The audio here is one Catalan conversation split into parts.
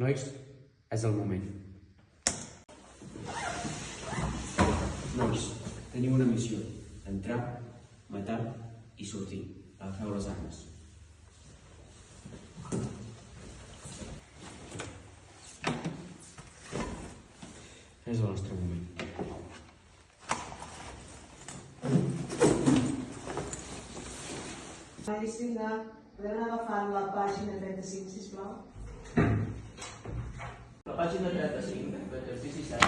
Nois, és el moment. Nois, teniu una missió. Entrar, matar i sortir. Agafeu les armes. És el nostre moment. Medicina, podem anar agafant la pàgina 35, sisplau? La pàgina 35, l'exercici 7.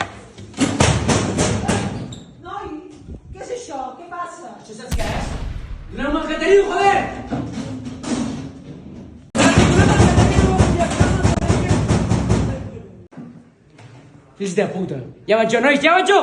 Noi, què és això? Què passa? Això saps què és? Doneu-me el que teniu, joder! Fills de puta. Ja vaig jo, nois, ja vaig jo!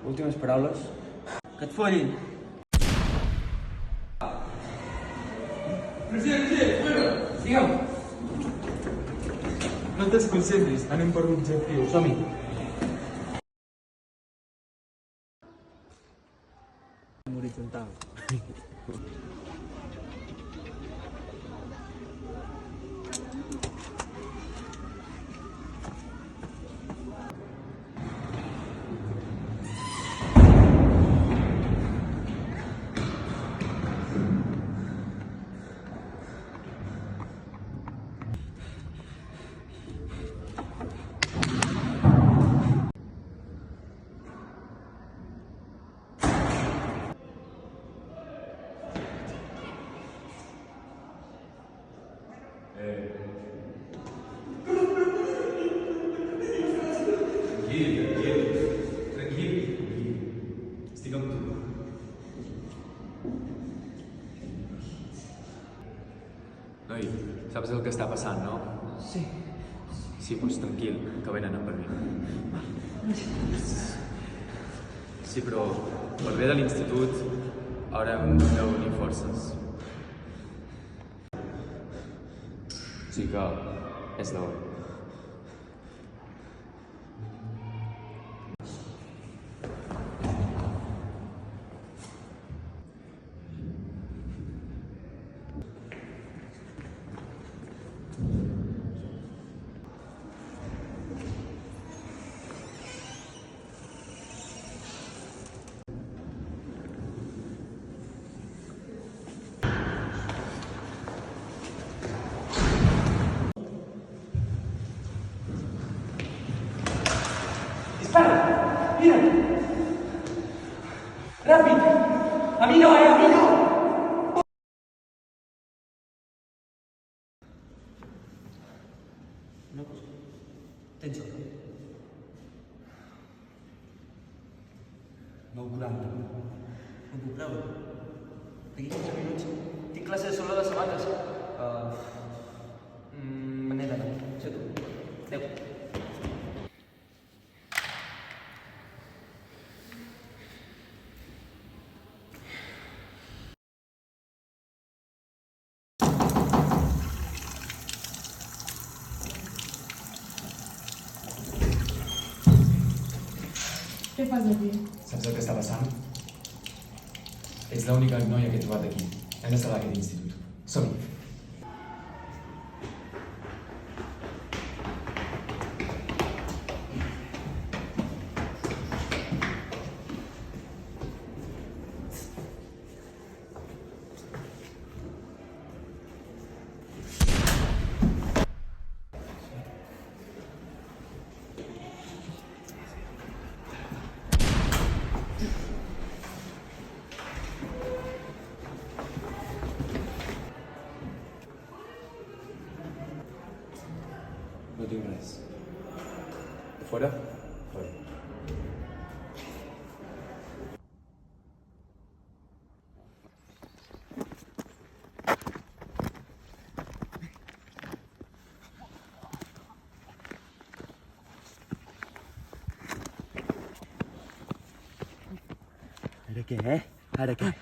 Últimes paraules. Que et follin. Digue'm. No et desconcentris, anem per l'objectiu. Som-hi. Horitzontal. Tranquil. Estic amb tu. Noi, saps el que està passant, no? Sí. Sí, doncs tranquil, que venen per mi. Sí, però per bé de l'institut haurem d'unir forces. Sí que és l'hora. Dispara! Mira! Ràpid! A mi no, a mi no! No, tens el 9:40. No puc creure. D'aquí 15 minuts tinc classe de sola de sabates. Me n'he d'anar. Sé tu. Adéu. Què fas aquí? Saps el que està passant? Ets l'única noia que he trobat aquí. Hem de salvar aquest institut. Som-hi. No tinc res. Fora? Fora. Ara què?